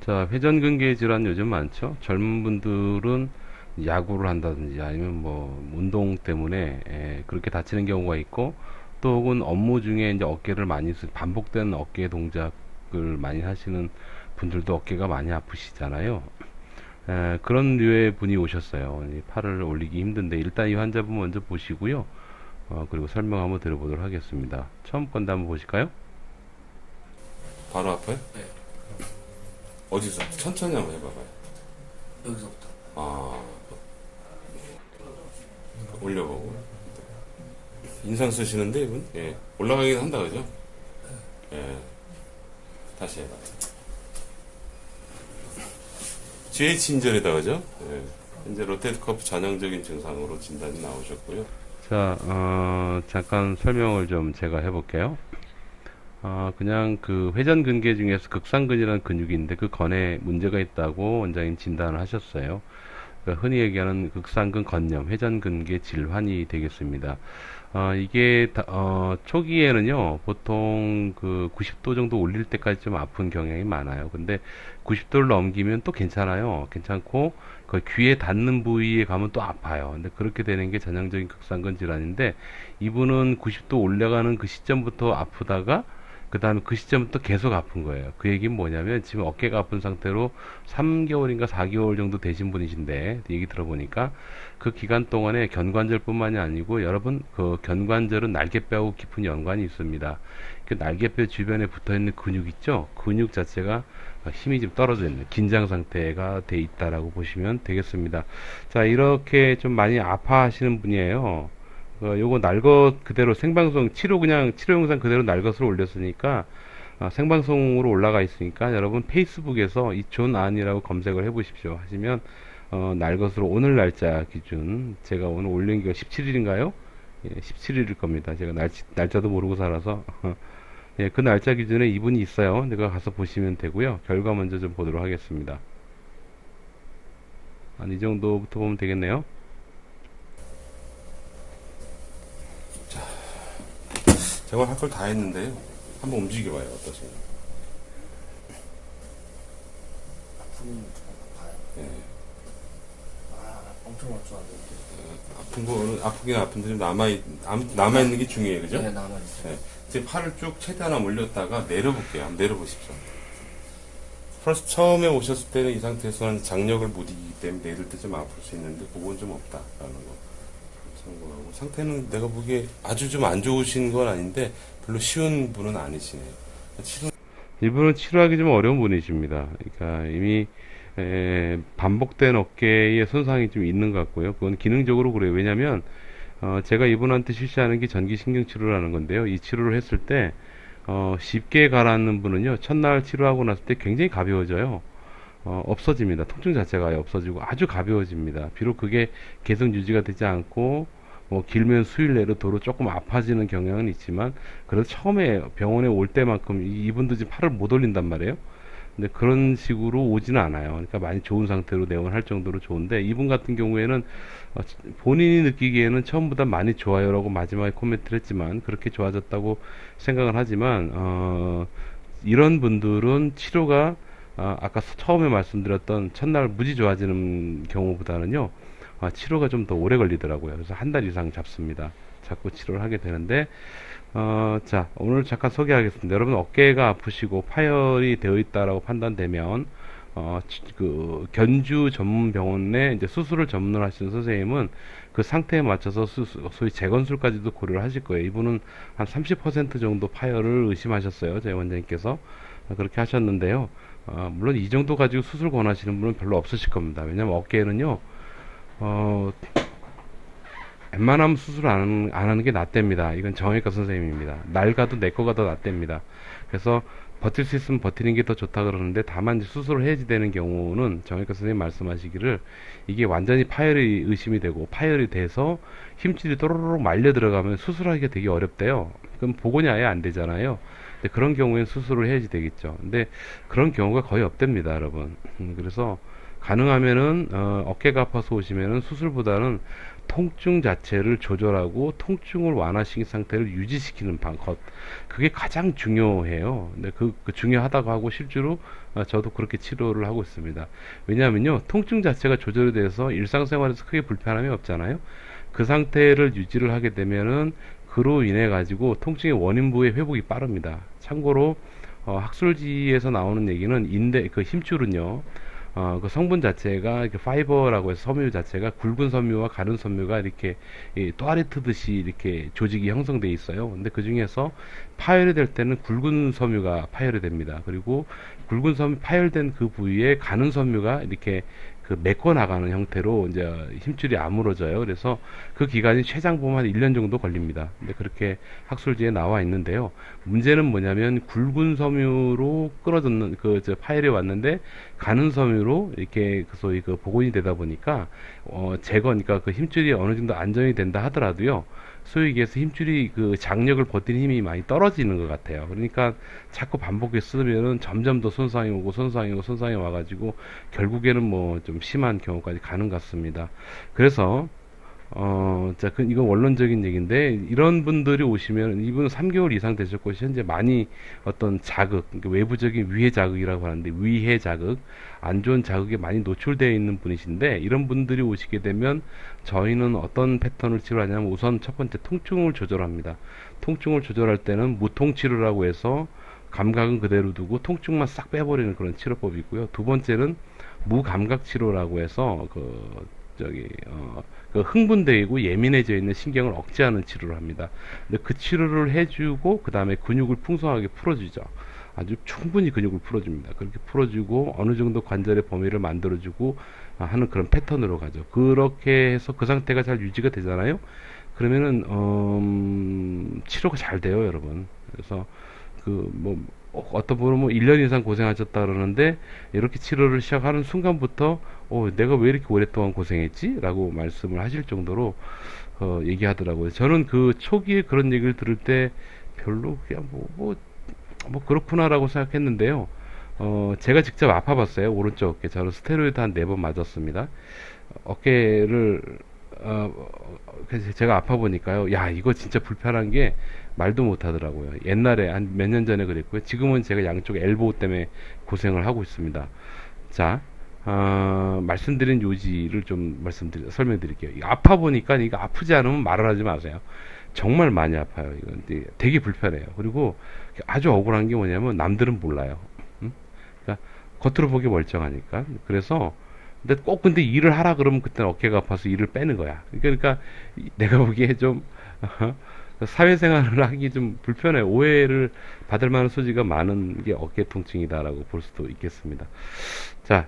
자, 회전근개 질환 요즘 많죠? 젊은 분들은 야구를 한다든지 아니면 뭐 운동 때문에 그렇게 다치는 경우가 있고, 또 혹은 업무 중에 이제 어깨를 많이 반복된 어깨 동작을 많이 하시는 분들도 어깨가 많이 아프시잖아요. 그런 류의 분이 오셨어요. 이 팔을 올리기 힘든데 일단 이 환자분 먼저 보시고요. 그리고 설명 한번 들어보도록 하겠습니다. 처음 건데 한번 보실까요? 바로 아파요? 네, 어디서? 천천히 한번 해봐봐요. 여기서부터. 아, 올려보고. 인상 쓰시는데, 이분? 예. 올라가긴 한다, 그죠? 예. 다시 해봐. GH 인절이다, 그죠? 예. 현재 로테이트 커프 전형적인 증상으로 진단이 나오셨고요. 자, 잠깐 설명을 좀 제가 해볼게요. 그냥 그 회전근개 중에서 극상근이라는 근육이 있는데 그 건에 문제가 있다고 원장님 진단을 하셨어요. 그러니까 흔히 얘기하는 극상근 건염, 회전근개 질환이 되겠습니다. 이게 초기에는요 보통 그 90도 정도 올릴 때까지 좀 아픈 경향이 많아요. 근데 90도를 넘기면 또 괜찮아요. 괜찮고 그 귀에 닿는 부위에 가면 또 아파요. 근데 그렇게 되는 게 전형적인 극상근 질환인데, 이분은 90도 올라가는 그 시점부터 아프다가 그 다음에 그 시점부터 계속 아픈 거예요. 그 얘기는 뭐냐면 지금 어깨가 아픈 상태로 3개월인가 4개월 정도 되신 분이신데, 얘기 들어보니까 그 기간 동안에 견관절뿐만이 아니고 여러분 그 견관절은 날개뼈하고 깊은 연관이 있습니다. 그 날개뼈 주변에 붙어있는 근육 있죠? 근육 자체가 힘이 좀 떨어져 있는 긴장 상태가 돼 있다라고 보시면 되겠습니다. 자, 이렇게 좀 많이 아파하시는 분이에요. 요거 날것 그대로 생방송 치료, 그냥 치료 영상 그대로 날것으로 올렸으니까 생방송으로 올라가 있으니까 여러분 페이스북에서 이촌 안이라고 검색을 해 보십시오. 하시면 날것으로 오늘 날짜 기준, 제가 오늘 올린 게 17일인가요? 예, 17일일 겁니다. 제가 날짜도 모르고 살아서 예, 그 날짜 기준에 이분이 있어요. 내가 가서 보시면 되고요. 결과 먼저 좀 보도록 하겠습니다. 한 이 정도부터 보면 되겠네요. 제가 할 걸 다 했는데요. 한번 움직여봐요. 어떠세요? 아프면 좀 아파요. 예. 엄청 아프는데. 아픈 거는 아프긴 아픈데 좀 남아있는 게 중요해요. 그죠? 네, 남아있어요. 네. 이제 팔을 쭉 최대한 올렸다가 내려볼게요. 한번 내려보십시오. 플러스 처음에 오셨을 때는 이 상태에서는 장력을 못 이기기 때문에 내릴 때 좀 아플 수 있는데 그건 좀 없다라는 거 참고하고, 상태는 내가 보기에 아주 좀 안 좋으신 건 아닌데 별로 쉬운 분은 아니시네요. 이분은 치료하기 좀 어려운 분이십니다. 그러니까 이미 반복된 어깨에 손상이 좀 있는 것 같고요. 그건 기능적으로 그래요. 왜냐면 제가 이분한테 실시하는 게 전기신경 치료라는 건데요. 이 치료를 했을 때 쉽게 가라앉는 분은요, 첫날 치료하고 났을 때 굉장히 가벼워져요. 없어집니다. 통증 자체가 없어지고 아주 가벼워집니다. 비록 그게 계속 유지가 되지 않고 뭐 길면 수일 내로 도로 조금 아파지는 경향은 있지만, 그래도 처음에 병원에 올 때만큼 이분도 지금 팔을 못 올린단 말이에요. 근데 그런 식으로 오지는 않아요. 그러니까 많이 좋은 상태로 내원할 정도로 좋은데, 이분 같은 경우에는 본인이 느끼기에는 처음보다 많이 좋아요라고 마지막에 코멘트를 했지만, 그렇게 좋아졌다고 생각을 하지만 이런 분들은 치료가 아까 처음에 말씀드렸던 첫날 무지 좋아지는 경우보다는요, 치료가 좀 더 오래 걸리더라고요. 그래서 한 달 이상 잡습니다. 자꾸 치료를 하게 되는데, 자, 오늘 잠깐 소개하겠습니다. 여러분 어깨가 아프시고 파열이 되어 있다라고 판단되면, 그 견주 전문 병원에 이제 수술을 전문을 하시는 선생님은 그 상태에 맞춰서 소위 재건술까지도 고려를 하실 거예요. 이분은 한 30% 정도 파열을 의심하셨어요. 저희 원장님께서 그렇게 하셨는데요. 물론 이 정도 가지고 수술 권하시는 분은 별로 없으실 겁니다. 왜냐면 어깨에는요, 어, 웬만하면 수술 안 하는 게 낫답니다. 이건 정형외과 선생님입니다. 낡아도 내 거가 더 낫답니다. 그래서 버틸 수 있으면 버티는 게 더 좋다 그러는데, 다만 수술을 해야지 되는 경우는 정형외과 선생님 말씀하시기를, 이게 완전히 파열이 의심이 되고 파열이 돼서 힘줄이 또로록 말려 들어가면 수술하기가 되게 어렵대요. 그럼 복원이 아예 안 되잖아요. 근데 그런 경우엔 수술을 해야지 되겠죠. 근데 그런 경우가 거의 없답니다, 여러분. 그래서 가능하면은 어깨가 아파서 오시면은 수술보다는 통증 자체를 조절하고 통증을 완화시킨 상태를 유지시키는 것, 그게 가장 중요해요. 근데 그 중요하다고 하고 실제로 저도 그렇게 치료를 하고 있습니다. 왜냐하면요, 통증 자체가 조절이 돼서 일상생활에서 크게 불편함이 없잖아요. 그 상태를 유지를 하게 되면은 그로 인해 가지고 통증의 원인부의 회복이 빠릅니다. 참고로 학술지에서 나오는 얘기는 인대 그 힘줄은요, 그 성분 자체가 이렇게 파이버라고 해서 섬유 자체가 굵은 섬유와 가른 섬유가 이렇게 또아리트듯이 이렇게 조직이 형성돼 있어요. 근데 그 중에서 파열이 될 때는 굵은 섬유가 파열이 됩니다. 그리고 굵은 섬유 파열된 그 부위에 가는 섬유가 이렇게 그 메꿔 나가는 형태로 이제 힘줄이 아물어져요. 그래서 그 기간이 최장 보면 한 1년 정도 걸립니다. 근데 그렇게 학술지에 나와 있는데요. 문제는 뭐냐면 굵은 섬유로 끊어졌는 저 파열이 왔는데 가는 섬유로 이렇게 그 소위 그 복원이 되다 보니까 그러니까 그 힘줄이 어느 정도 안정이 된다 하더라도요. 소위 얘기해서 힘줄이 그 장력을 버티는 힘이 많이 떨어지는 것 같아요. 그러니까 자꾸 반복해 쓰면은 점점 더 손상이 오고 손상이 오고 손상이 와가지고 결국에는 뭐 좀 심한 경우까지 가는 것 같습니다. 그래서 이건 원론적인 얘기인데, 이런 분들이 오시면, 이분은 3개월 이상 되셨고, 현재 많이 어떤 자극, 그러니까 외부적인 위해 자극이라고 하는데, 위해 자극, 안 좋은 자극에 많이 노출되어 있는 분이신데, 이런 분들이 오시게 되면, 저희는 어떤 패턴을 치료하냐면, 우선 첫 번째, 통증을 조절합니다. 통증을 조절할 때는 무통치료라고 해서, 감각은 그대로 두고, 통증만 싹 빼버리는 그런 치료법이 있고요. 두 번째는, 무감각 치료라고 해서, 그 흥분되고 예민해져 있는 신경을 억제하는 치료를 합니다. 근데 그 치료를 해주고 그 다음에 근육을 풍성하게 풀어주죠. 아주 충분히 근육을 풀어줍니다. 그렇게 풀어주고 어느 정도 관절의 범위를 만들어주고 하는 그런 패턴으로 가죠. 그렇게 해서 그 상태가 잘 유지가 되잖아요. 그러면은 치료가 잘 돼요, 여러분. 그래서 어떤 분은 뭐 1년 이상 고생하셨다 그러는데, 이렇게 치료를 시작하는 순간부터 내가 왜 이렇게 오랫동안 고생했지? 라고 말씀을 하실 정도로 얘기하더라고요. 저는 그 초기에 그런 얘기를 들을 때 별로 그냥 뭐 그렇구나라고 생각했는데요. 제가 직접 아파봤어요. 오른쪽 어깨. 저는 스테로이드 한 4번 맞았습니다. 어깨를 그래서 제가 아파 보니까요. 야, 이거 진짜 불편한 게 말도 못 하더라고요. 옛날에 한 몇 년 전에 그랬고요. 지금은 제가 양쪽 엘보우 때문에 고생을 하고 있습니다. 자, 말씀드린 요지를 좀 설명드릴게요. 아파 보니까 이거 아프지 않으면 말을 하지 마세요. 정말 많이 아파요. 이건 되게 불편해요. 그리고 아주 억울한 게 뭐냐면 남들은 몰라요. 그러니까 겉으로 보기 멀쩡하니까. 그래서 근데 일을 하라 그러면 그때는 어깨가 아파서 일을 빼는 거야. 그러니까 내가 보기에 좀 사회생활을 하기 좀 불편해. 오해를 받을 만한 소지가 많은 게 어깨 통증이다라고 볼 수도 있겠습니다. 자,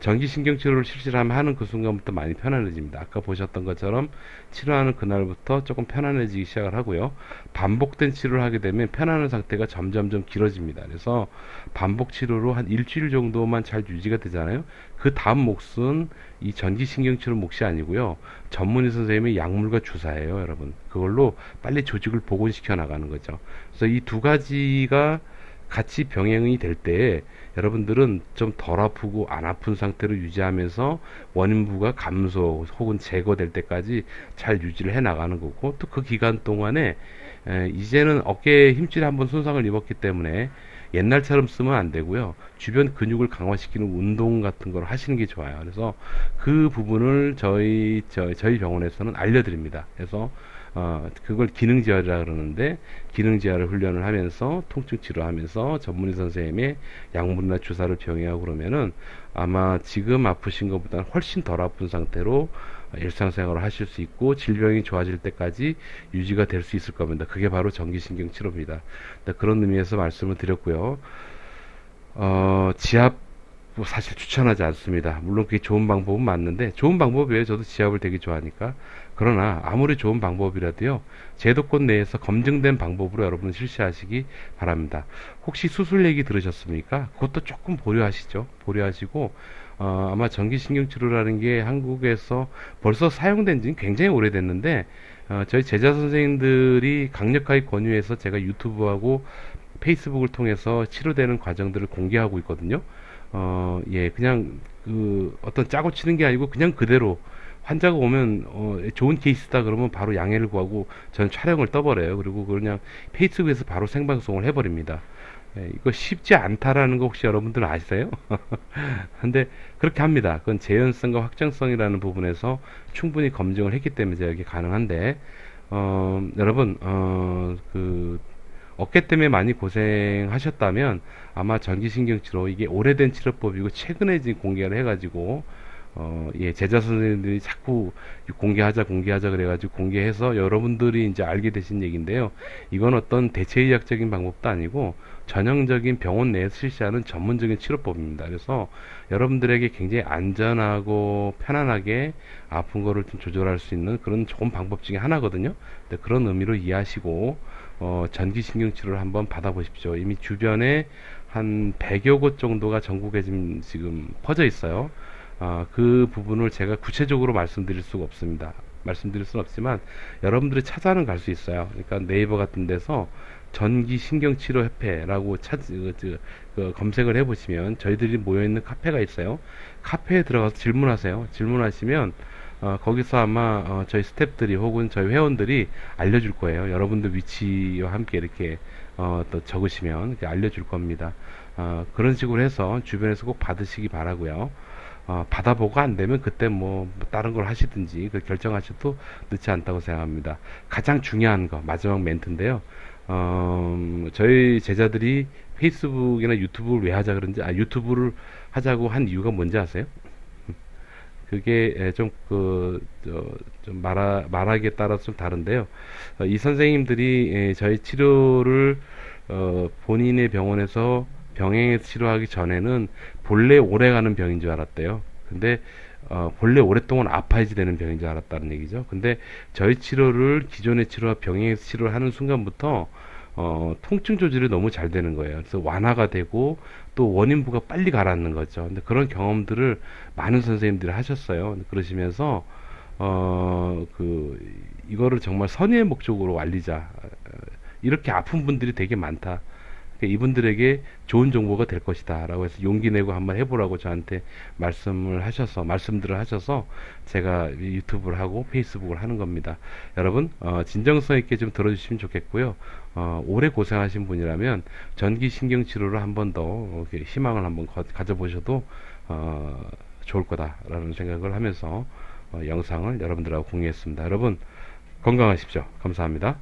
전기신경치료를 실시를 하는 그 순간부터 많이 편안해집니다. 아까 보셨던 것처럼 치료하는 그날부터 조금 편안해지기 시작을 하고요. 반복된 치료를 하게 되면 편안한 상태가 점점점 길어집니다. 그래서 반복 치료로 한 일주일 정도만 잘 유지가 되잖아요. 그 다음 몫은 이 전기신경치료 몫이 아니고요. 전문의 선생님의 약물과 주사예요, 여러분. 그걸로 빨리 조직을 복원시켜 나가는 거죠. 그래서 이 두 가지가 같이 병행이 될 때 여러분들은 좀 덜 아프고 안 아픈 상태로 유지하면서 원인부가 감소 혹은 제거될 때까지 잘 유지를 해 나가는 거고, 또 그 기간 동안에 이제는 어깨에 힘줄이 한번 손상을 입었기 때문에 옛날처럼 쓰면 안 되고요. 주변 근육을 강화시키는 운동 같은 걸 하시는 게 좋아요. 그래서 그 부분을 저희 병원에서는 알려드립니다. 그래서 그걸 기능지활이라 그러는데, 기능지활을 훈련을 하면서 통증 치료하면서 전문의 선생님의 약물이나 주사를 병행하고 그러면은 아마 지금 아프신 것보다는 훨씬 덜 아픈 상태로 일상생활을 하실 수 있고 질병이 좋아질 때까지 유지가 될 수 있을 겁니다. 그게 바로 전기신경 치료입니다. 그런 의미에서 말씀을 드렸고요. 지압 사실 추천하지 않습니다. 물론 그게 좋은 방법은 맞는데, 좋은 방법이에요. 저도 지압을 되게 좋아하니까. 그러나 아무리 좋은 방법이라도요, 제도권 내에서 검증된 방법으로 여러분 실시하시기 바랍니다. 혹시 수술 얘기 들으셨습니까? 그것도 조금 보류하시죠. 보류하시고 아마 전기신경치료라는 게 한국에서 벌써 사용된 지는 굉장히 오래됐는데, 저희 제자 선생님들이 강력하게 권유해서 제가 유튜브하고 페이스북을 통해서 치료되는 과정들을 공개하고 있거든요. 예, 그냥 어떤 짜고 치는 게 아니고 그냥 그대로 환자가 오면 좋은 케이스다 그러면 바로 양해를 구하고 저는 촬영을 떠버려요. 그리고 그냥 페이스북에서 바로 생방송을 해버립니다. 예, 이거 쉽지 않다라는 거 혹시 여러분들 아시세요? 근데 그렇게 합니다. 그건 재현성과 확정성이라는 부분에서 충분히 검증을 했기 때문에 제가 이게 가능한데, 여러분, 어깨 때문에 많이 고생하셨다면 아마 전기신경치료 이게 오래된 치료법이고 최근에 지금 공개를 해가지고 예, 제자 선생님들이 자꾸 공개하자 그래가지고 공개해서 여러분들이 이제 알게 되신 얘기인데요. 이건 어떤 대체의학적인 방법도 아니고 전형적인 병원 내에서 실시하는 전문적인 치료법입니다. 그래서 여러분들에게 굉장히 안전하고 편안하게 아픈 거를 좀 조절할 수 있는 그런 좋은 방법 중에 하나거든요. 네, 그런 의미로 이해하시고 전기신경치료를 한번 받아보십시오. 이미 주변에 한 100여 곳 정도가 전국에 지금 퍼져 있어요. 그 부분을 제가 구체적으로 말씀드릴 수가 없습니다. 말씀드릴 수는 없지만 여러분들이 찾아는 갈 수 있어요. 그러니까 네이버 같은 데서 전기신경치료협회라고 검색을 해보시면 저희들이 모여있는 카페가 있어요. 카페에 들어가서 질문하세요. 질문하시면 거기서 아마 저희 스태프들이 혹은 저희 회원들이 알려줄 거예요. 여러분들 위치와 함께 이렇게 또 적으시면 이렇게 알려줄 겁니다. 그런 식으로 해서 주변에서 꼭 받으시기 바라고요. 받아보고 안 되면 그때 뭐 다른 걸 하시든지 그 결정하셔도 늦지 않다고 생각합니다. 가장 중요한 거 마지막 멘트인데요. 저희 제자들이 페이스북이나 유튜브를 왜 하자 그런지 유튜브를 하자고 한 이유가 뭔지 아세요? 그게 좀 말하기에 따라서 좀 다른데요. 이 선생님들이 저희 치료를 본인의 병원에서 병행해서 치료하기 전에는 본래 오래가는 병인 줄 알았대요. 근데 본래 오랫동안 아파야지 되는 병인 줄 알았다는 얘기죠. 근데 저희 치료를 기존의 치료와 병행해서 치료를 하는 순간부터 통증 조절이 너무 잘 되는 거예요. 그래서 완화가 되고 또 원인부가 빨리 가라앉는 거죠. 근데 그런 경험들을 많은 선생님들이 하셨어요. 그러시면서 이거를 정말 선의의 목적으로 알리자. 이렇게 아픈 분들이 되게 많다. 그러니까 이분들에게 좋은 정보가 될 것이다 라고 해서 용기 내고 한번 해보라고 저한테 말씀들을 하셔서 제가 유튜브를 하고 페이스북을 하는 겁니다. 여러분 진정성 있게 좀 들어주시면 좋겠고요. 오래 고생하신 분이라면 전기신경치료를 한 번 더 희망을 한번 가져보셔도 좋을 거다라는 생각을 하면서 영상을 여러분들하고 공유했습니다. 여러분 건강하십시오. 감사합니다.